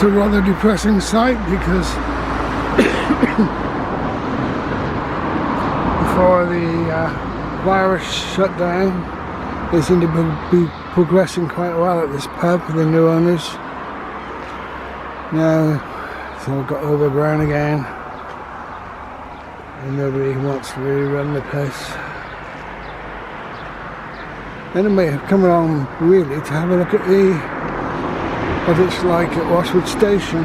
It's a rather depressing sight because before the virus shut down, they seem to be progressing quite well at this pub with the new owners. Now it's all got overgrown again and nobody wants to really run the place. Anyway, I've come along really to have a look at what it's like at Washford station.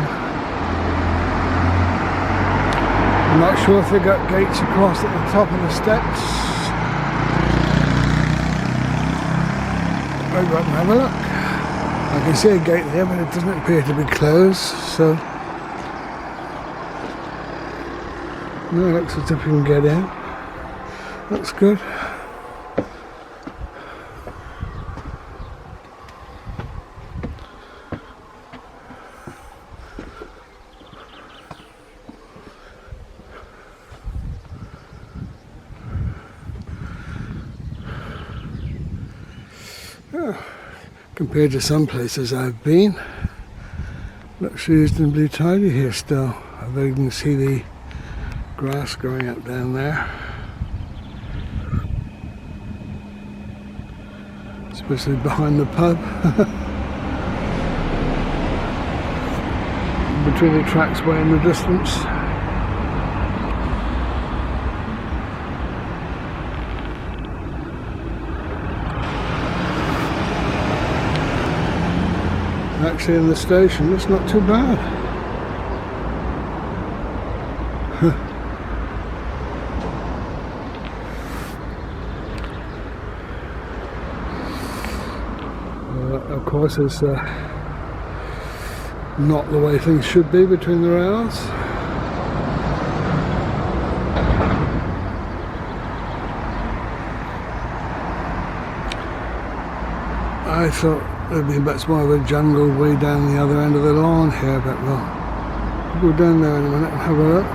I'm not sure if they've got gates across at the top of the steps. I'll go up and have a look. I can see a gate there, but it doesn't appear to be closed, so no, it looks as if you can get in. That's good. Compared to some places I've been, looks reasonably tidy here still. I bet you can see the grass growing up down there, especially behind the pub. Between the tracks way in the distance. Actually in the station, it's not too bad. Of course it's not the way things should be between the rails. I thought there'd be much more of a jungle way down the other end of the lawn here, but we'll go down there in a minute and have a look.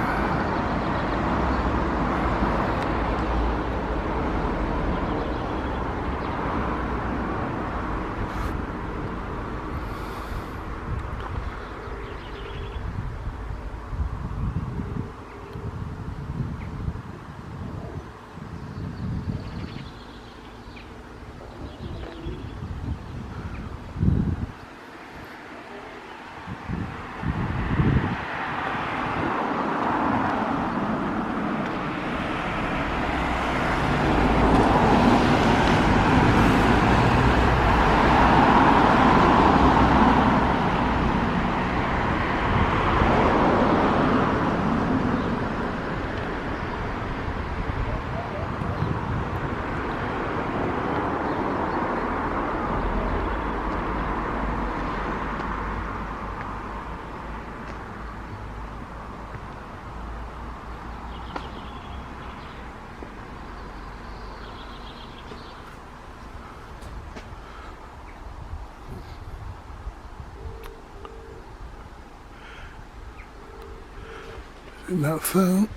That phone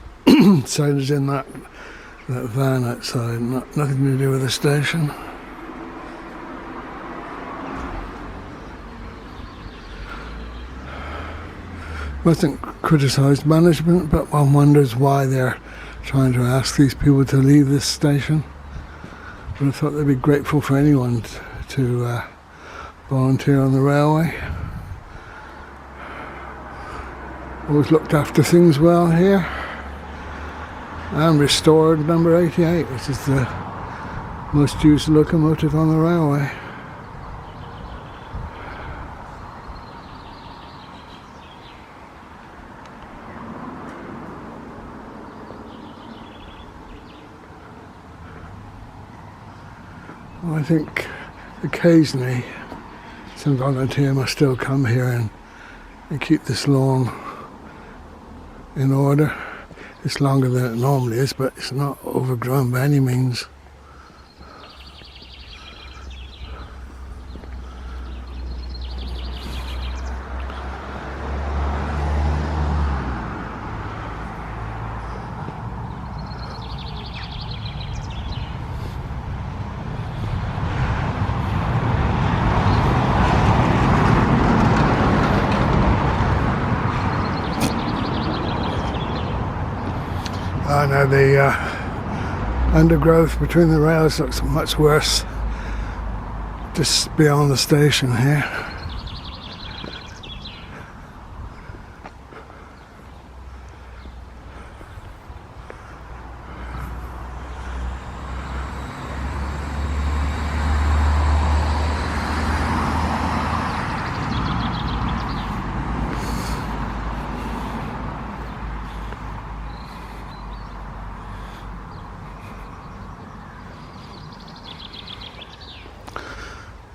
sign is in that van outside, nothing to do with the station. Mustn't criticise management, but one wonders why they're trying to ask these people to leave this station. But I thought they'd be grateful for anyone to volunteer on the railway. Always looked after things well here, and restored number 88, which is the most used locomotive on the railway. Well, I think occasionally some volunteer must still come here and keep this lawn in order. It's longer than it normally is, but it's not overgrown by any means. now the undergrowth between the rails looks much worse just beyond the station here.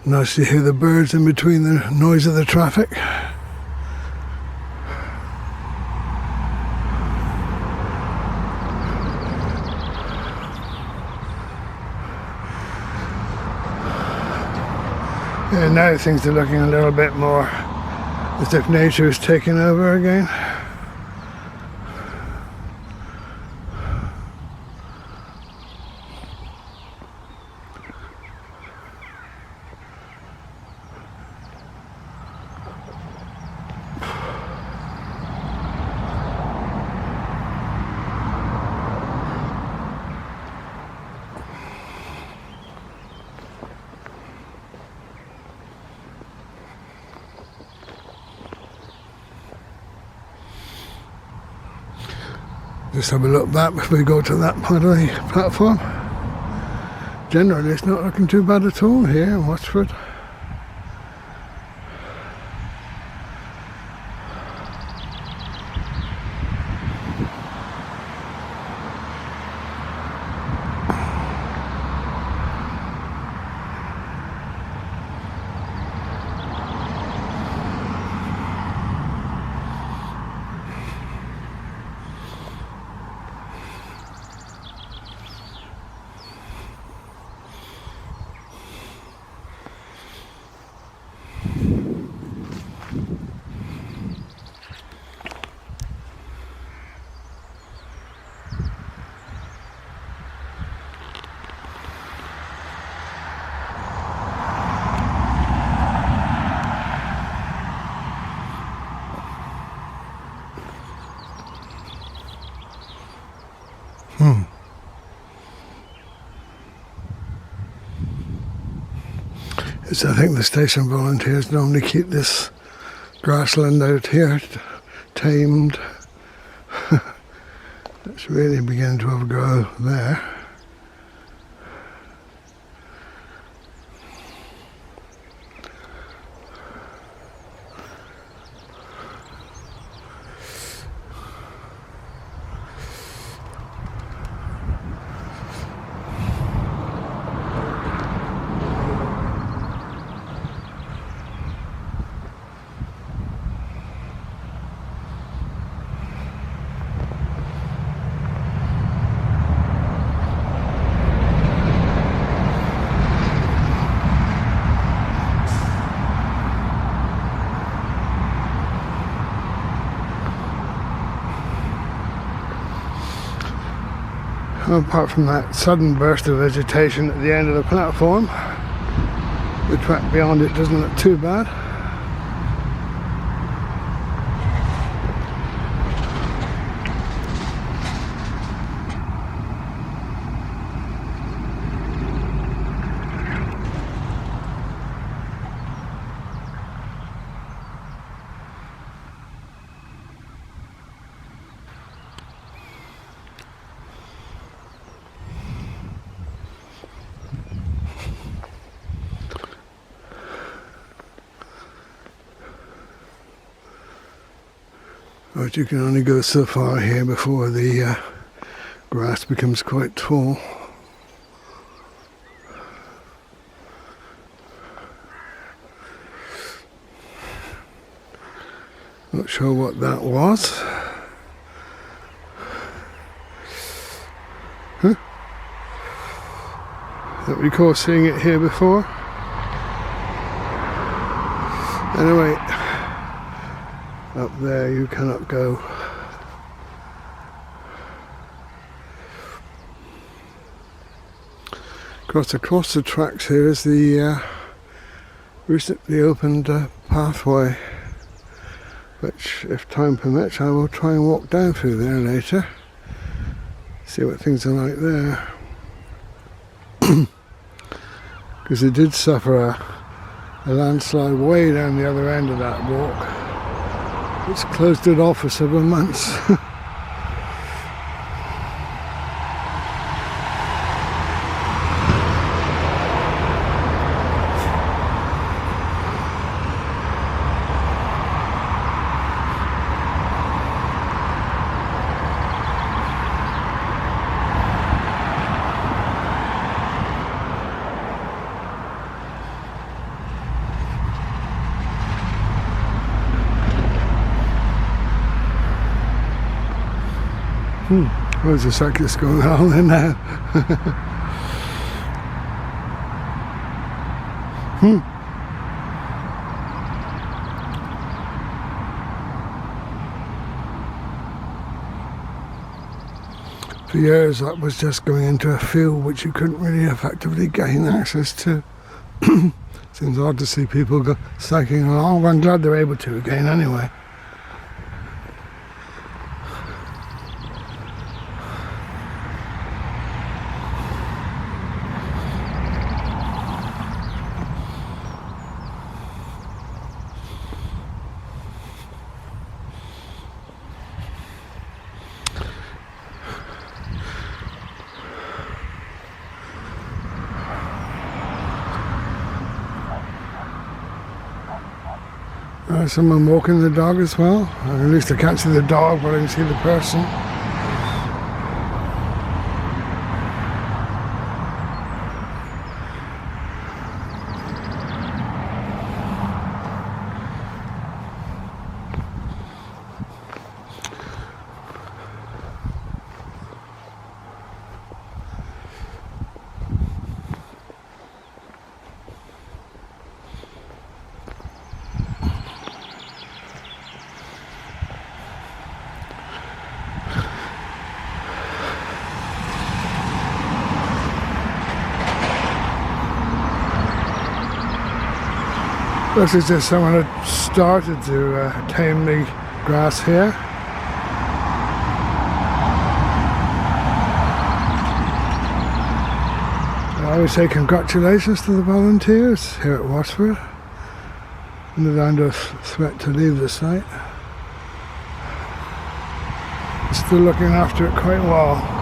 Nice to hear the birds in between the noise of the traffic. Yeah, now things are looking a little bit more as if nature is taking over again. Just have a look back before we go to that part of the platform. Generally it's not looking too bad at all here in Watford. So I think the station volunteers normally keep this grassland out here tamed. It's really beginning to overgrow there. Apart from that sudden burst of vegetation at the end of the platform, the track beyond it doesn't look too bad. But you can only go so far here before the grass becomes quite tall. Not sure what that was. Huh? Don't recall seeing it here before. Anyway, up there you cannot go. Across the tracks here is the recently opened pathway, which, if time permits, I will try and walk down through there later. See what things are like there. Because it did suffer a landslide way down the other end of that walk, which closed it off for several months. There's a cyclist going on there now. For years that was just going into a field which you couldn't really effectively gain access to. Seems odd to see people go cycling along, but I'm glad they're able to again anyway. Someone walking the dog as well. Or at least I can't see the dog, but I can see the person. Looks as if someone had started to tame the grass here. I would say congratulations to the volunteers here at Washford. And they're under a threat to leave the site. Still looking after it quite well.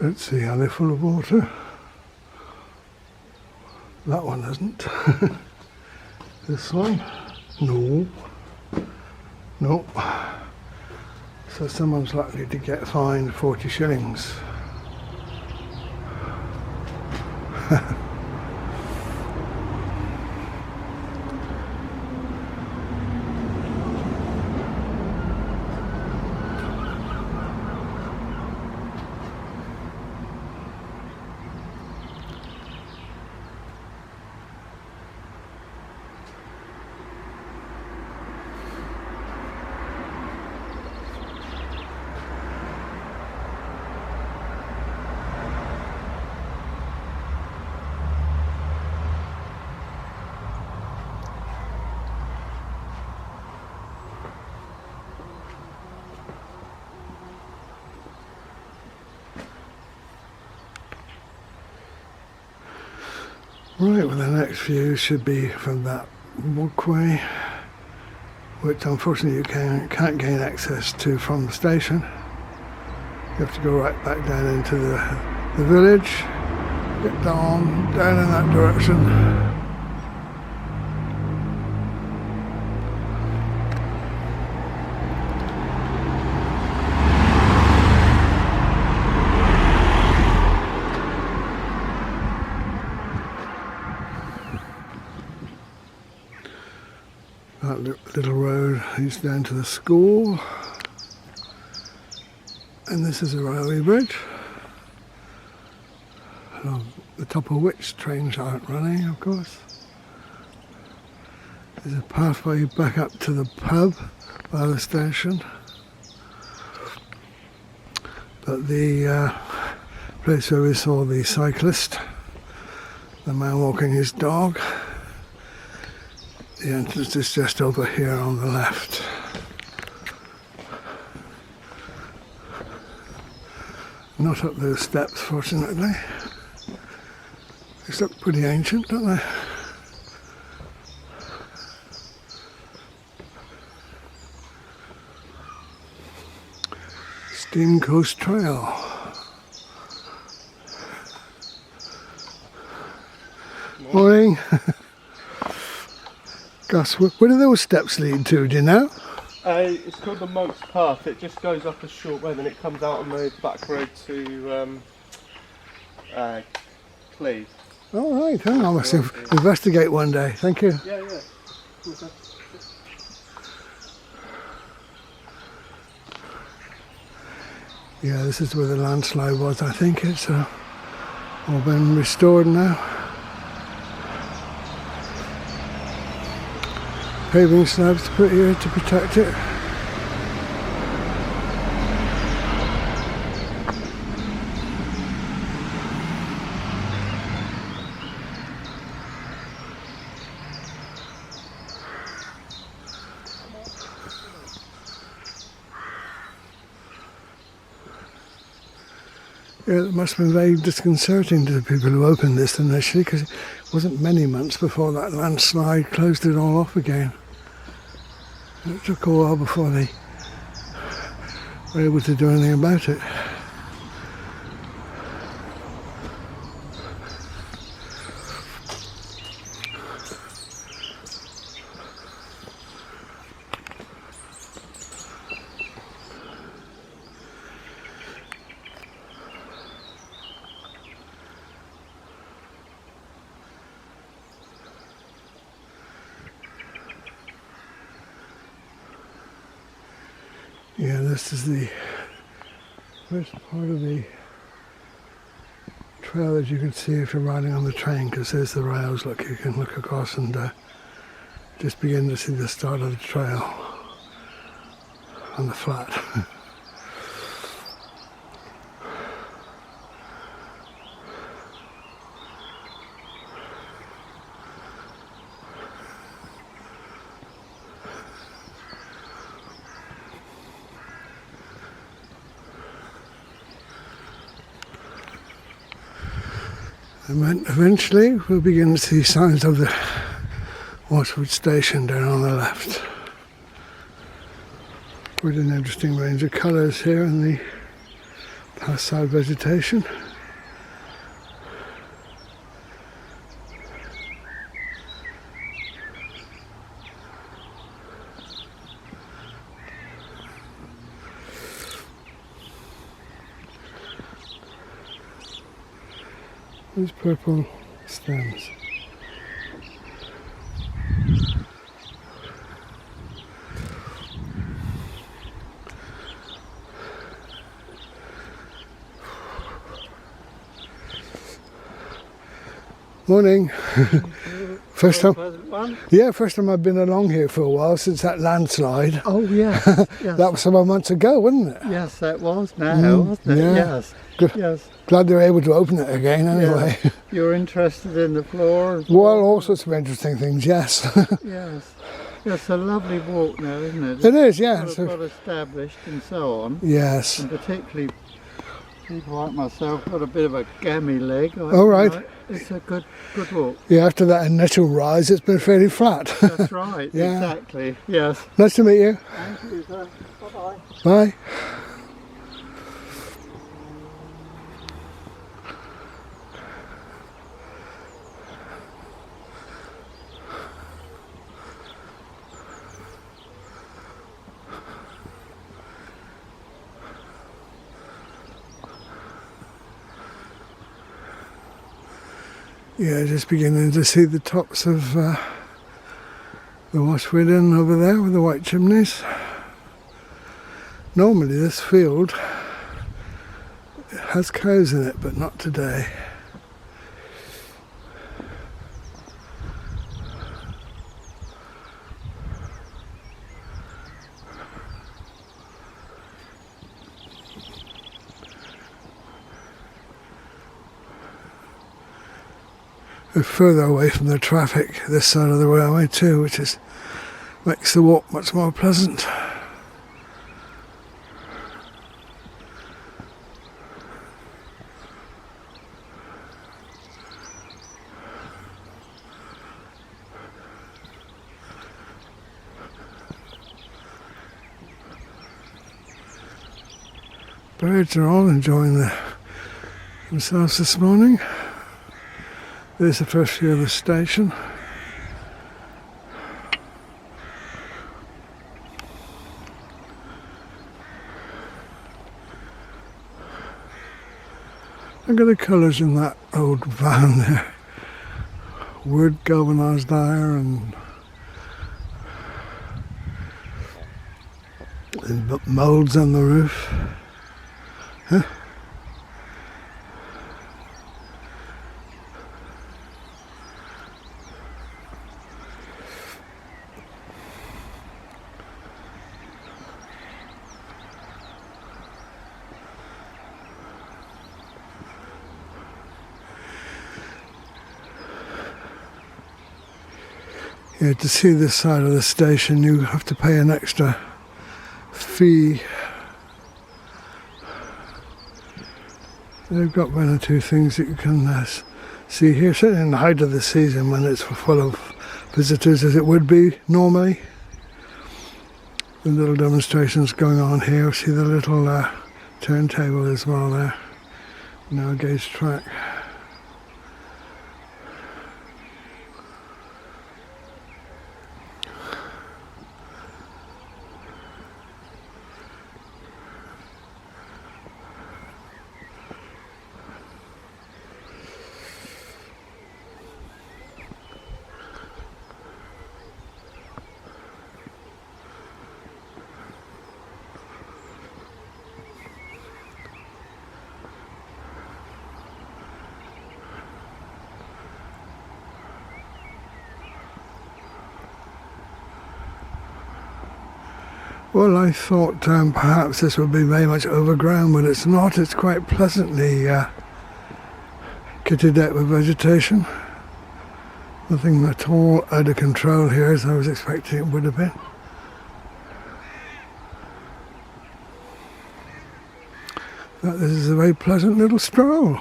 Let's see, are they full of water? That one isn't. This one? No. Nope. So someone's likely to get fined 40 shillings. Right, well the next view should be from that walkway, which unfortunately you can't gain access to from the station. You have to go right back down into the village, Get down in that direction. That little road leads down to the school, and this is a railway bridge, the top of which trains aren't running, of course. There's a pathway back up to the pub by the station, but the place where we saw the cyclist, the man walking his dog, the entrance is just over here on the left. Not up those steps, fortunately. These look pretty ancient, don't they? Steam Coast Trail. Morning. Gus, where do those steps lead to, do you know? It's called the Monk's Path. It just goes up a short way, then it comes out on the back road to Cleves. All right, I must investigate one day. Thank you. Yeah, yeah. Okay. Yeah, this is where the landslide was. I think it's all been restored now. Paving slabs put here to protect it. Yeah, it must have been very disconcerting to the people who opened this initially, because it wasn't many months before that landslide closed it all off again. And it took a while before they were able to do anything about it. Yeah, this is the first part of the trail that you can see if you're riding on the train, because there's the rails. Look, you can look across and just begin to see the start of the trail on the flat. And then eventually we'll begin to see signs of the Washford station down on the left. Quite an interesting range of colours here in the past side vegetation. These purple stems. Morning. First time? Yeah, first time I've been along here for a while since that landslide. Oh yes, yes. That was several months ago, wasn't it? Yes, that was now, wasn't it? Yeah. Yes. Yes. Glad they were able to open it again anyway. Yes. You're interested in the floor? Well, all sorts of interesting things, yes. Yes. It's a lovely walk now, isn't it? It is, yes. Well established and so on. Yes. And particularly people like myself got a bit of a gammy leg. All right. It's a good walk. Yeah, after that initial rise, it's been fairly flat. That's right, Yeah. exactly. Yes. Nice to meet you. Thank you, sir. Bye-bye. Bye. Yeah, just beginning to see the tops of the Washford Inn over there with the white chimneys. Normally this field has cows in it, but not today. We're further away from the traffic this side of the railway too, which makes the walk much more pleasant. Birds are all enjoying themselves this morning. There's the first view of the station. Look at the colours in that old van there. Wood galvanised iron and moulds on the roof. Huh? Yeah, to see this side of the station you have to pay an extra fee. They've got one or two things that you can see here, certainly in the height of the season when it's full of visitors as it would be normally. The little demonstrations going on here. See the little turntable as well there. Narrow gauge track. Well, I thought perhaps this would be very much overgrown, but it's not. It's quite pleasantly kitted out with vegetation. Nothing at all out of control here as I was expecting it would have been. But this is a very pleasant little stroll.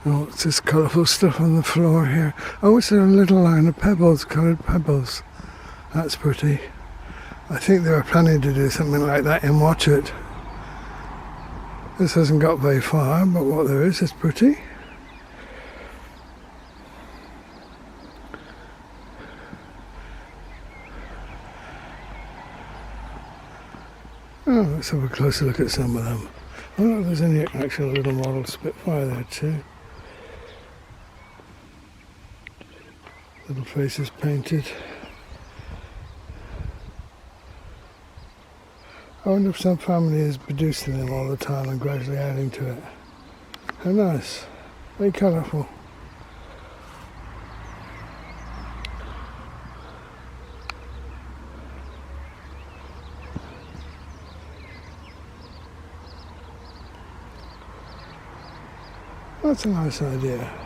Oh, it's this colourful stuff on the floor here. Oh, it's a little line of pebbles, coloured pebbles. That's pretty. I think they were planning to do something like that in Watford. This hasn't got very far, but what there is pretty. Oh, let's have a closer look at some of them. Oh, look, there's an actual little model Spitfire there too. Little faces painted. I wonder if some family is producing them all the time and gradually adding to it. How nice. Very colourful. That's a nice idea.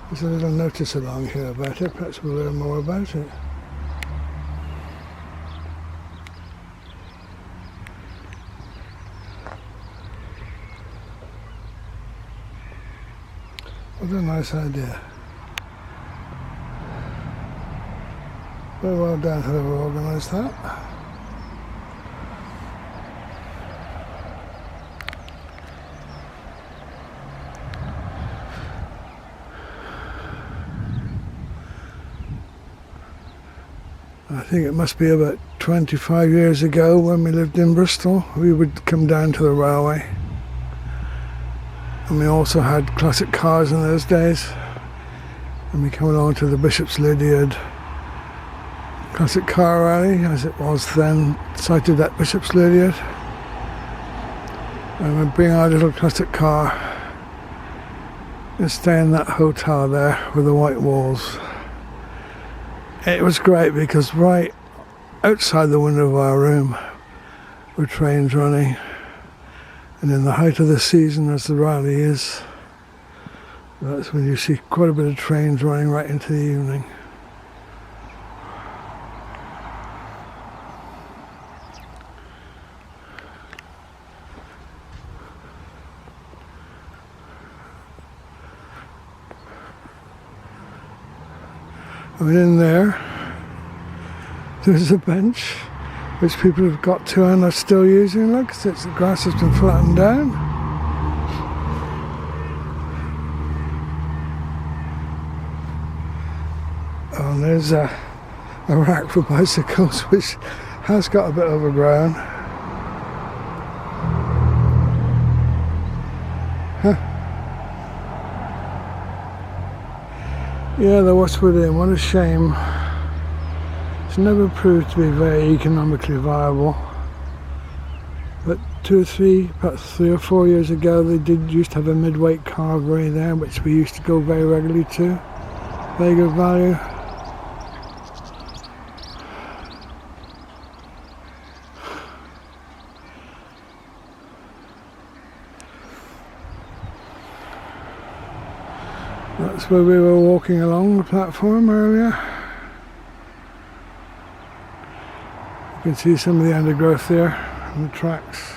There's a little notice along here about it. Perhaps we'll learn more about it. What a nice idea. Very well done whoever organised that. I think it must be about 25 years ago when we lived in Bristol. We would come down to the railway. And we also had classic cars in those days. And we come along to the Bishop's Lydiard classic car rally, as it was then, sited at Bishop's Lydiard. And we'd bring our little classic car and stay in that hotel there with the white walls. It was great because right outside the window of our room were trains running, and in the height of the season, as the rally is, that's when you see quite a bit of trains running right into the evening. And in there's a bench which people have got to and are still using. Look, since the grass has been flattened down. Oh, and there's a rack for bicycles which has got a bit overgrown. Yeah, the Washford Inn, what a shame. It's never proved to be very economically viable. But perhaps 3 or 4 years ago, they did used to have a mid-weight carvery there, which we used to go very regularly to. Very good value. That's where we were walking along the platform earlier. You can see some of the undergrowth there and the tracks.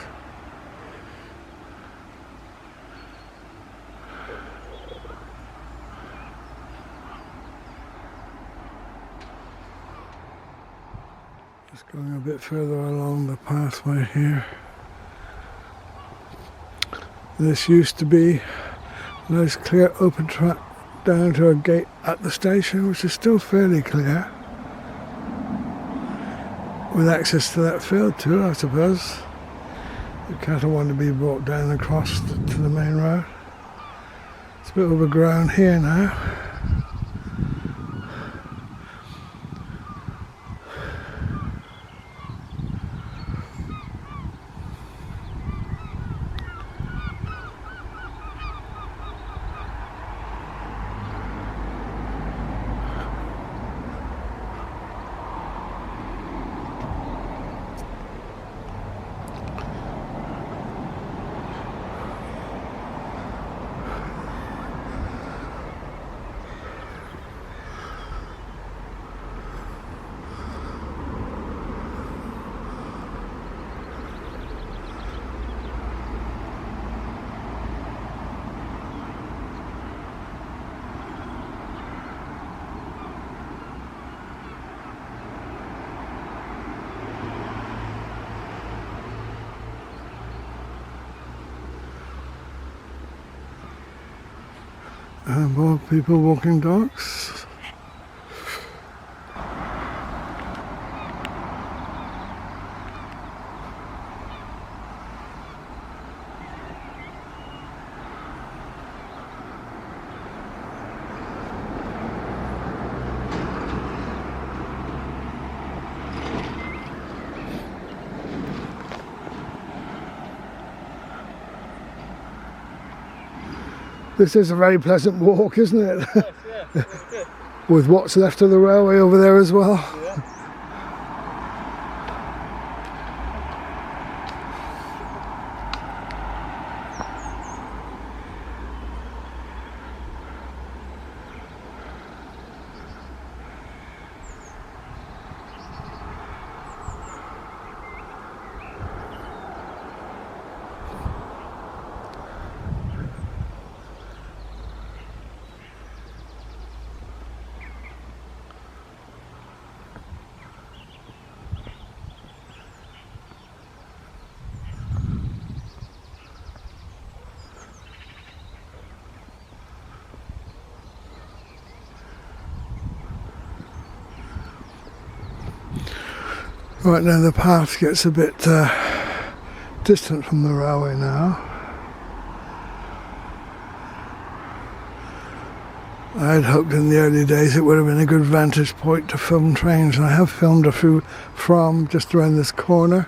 Just going a bit further along the pathway here. This used to be a nice clear open track down to a gate at the station, which is still fairly clear, with access to that field too, I suppose. The cattle want to be brought down across to the main road. It's a bit overgrown here now. And more people walking dogs. This is a very pleasant walk, isn't it? Yes, yeah, really good. With what's left of the railway over there as well. Yeah. Right now the path gets a bit distant from the railway now. I had hoped in the early days it would have been a good vantage point to film trains, and I have filmed a few from just around this corner.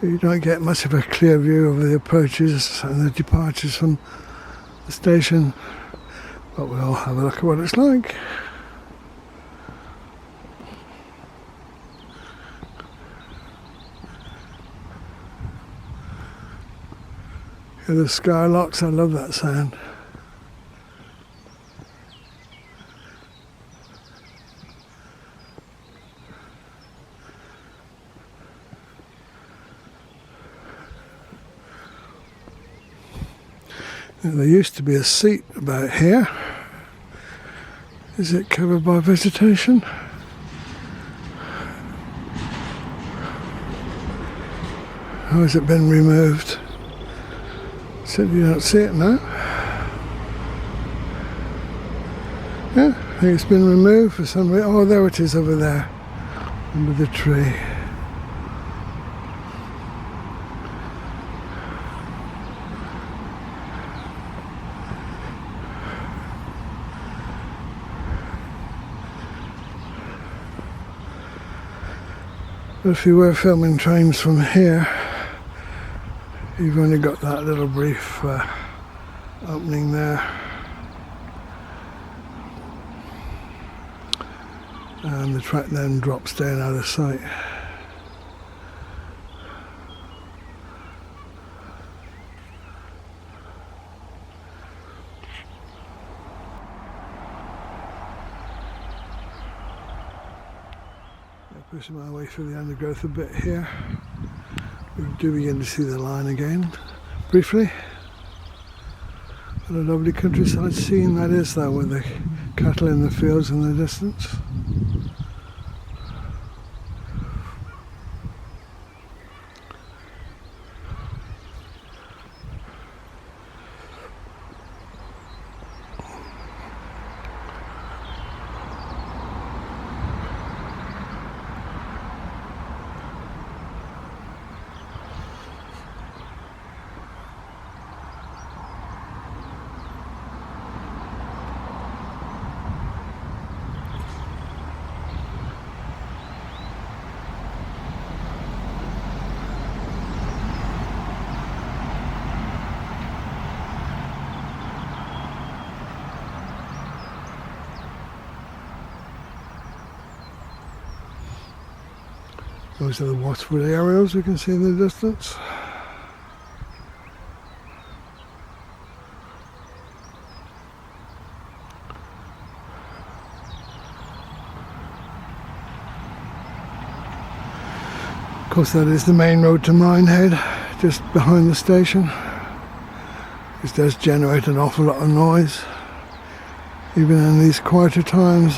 You don't get much of a clear view of the approaches and the departures from the station, but we'll have a look at what it's like. Hear the skylocks, I love that sound. Now, there used to be a seat about here. Is it covered by vegetation? How has it been removed? Said you don't see it now. Yeah, I think it's been removed for some reason. Oh, there it is over there, under the tree. But if you were filming trains from here, you've only got that little brief opening there. And the track then drops down out of sight. Pushing my way through the undergrowth a bit here. We do begin to see the line again, briefly. What a lovely countryside scene that is, though, with the cattle in the fields in the distance. Those are the Watford aerials we can see in the distance. Of course, that is the main road to Minehead, just behind the station. This does generate an awful lot of noise, even in these quieter times.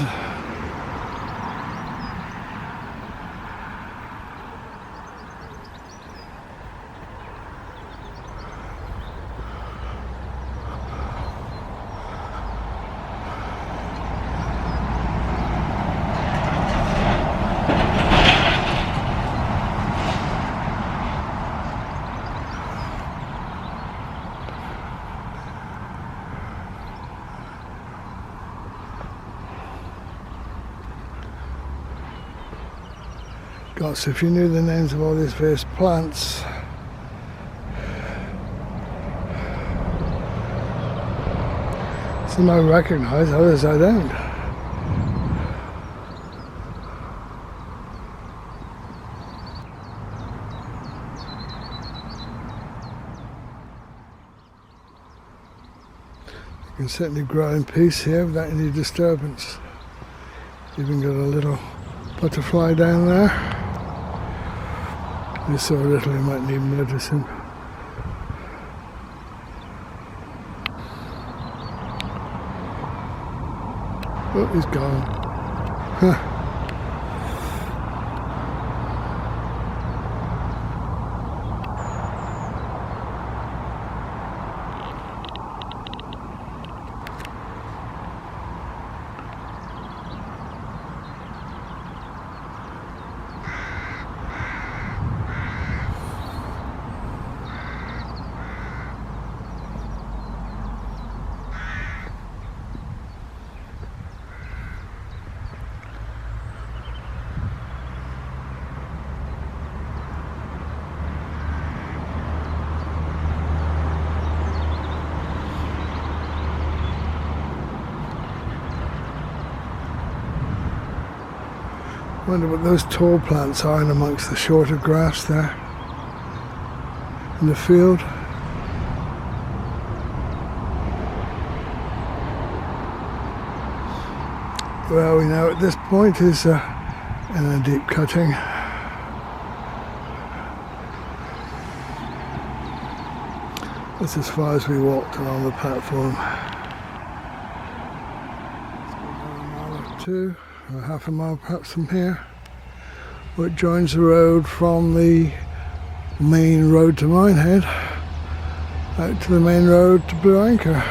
Gosh, if you knew the names of all these various plants. Some I recognise, others I don't. You can certainly grow in peace here without any disturbance. Even got a little butterfly down there. He's so little you might not even notice him. Oh, he's gone. Huh. Wonder what those tall plants are in amongst the shorter grass there in the field. Well, we know at this point is in a deep cutting. That's as far as we walked along the platform. A mile or two, or half a mile perhaps from here, where it joins the road from the main road to Minehead out to the main road to Blue Anchor.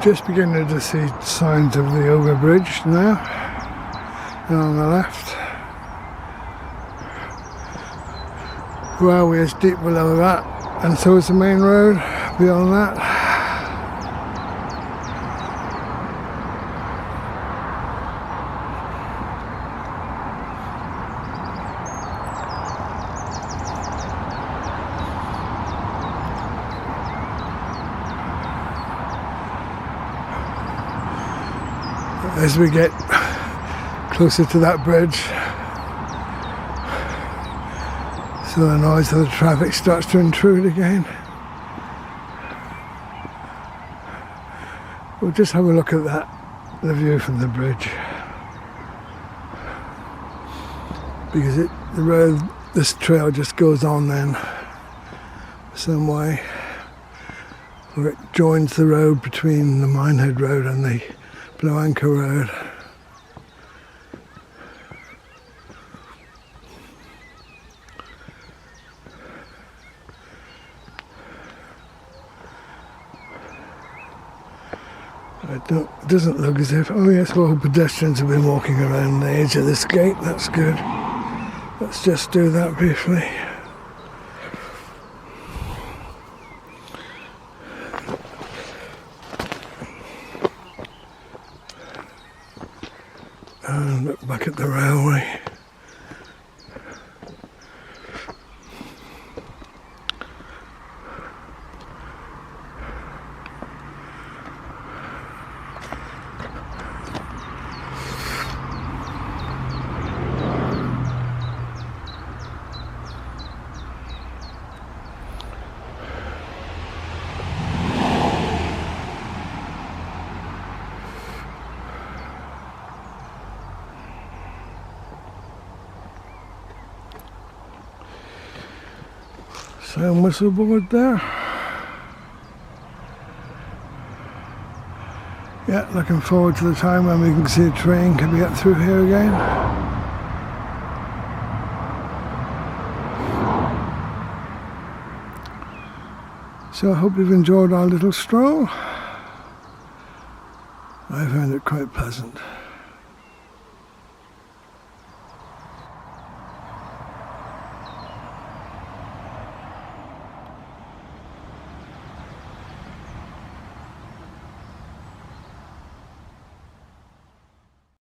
Just beginning to see signs of the overbridge now, and on the left. Railway is deep below that, and so is the main road beyond that. As we get closer to that bridge, so the noise of the traffic starts to intrude again. We'll just have a look at that, the view from the bridge, because the road, this trail just goes on then some way, where it joins the road between the Minehead Road and the Blue Anchor Road. It doesn't look as if, oh yes, well, pedestrians have been walking around the edge of this gate. That's good. Let's just do that briefly. And look back at the railway. Sail whistle board there. Yeah, looking forward to the time when we can see a train coming up through here again. So I hope you've enjoyed our little stroll. I found it quite pleasant.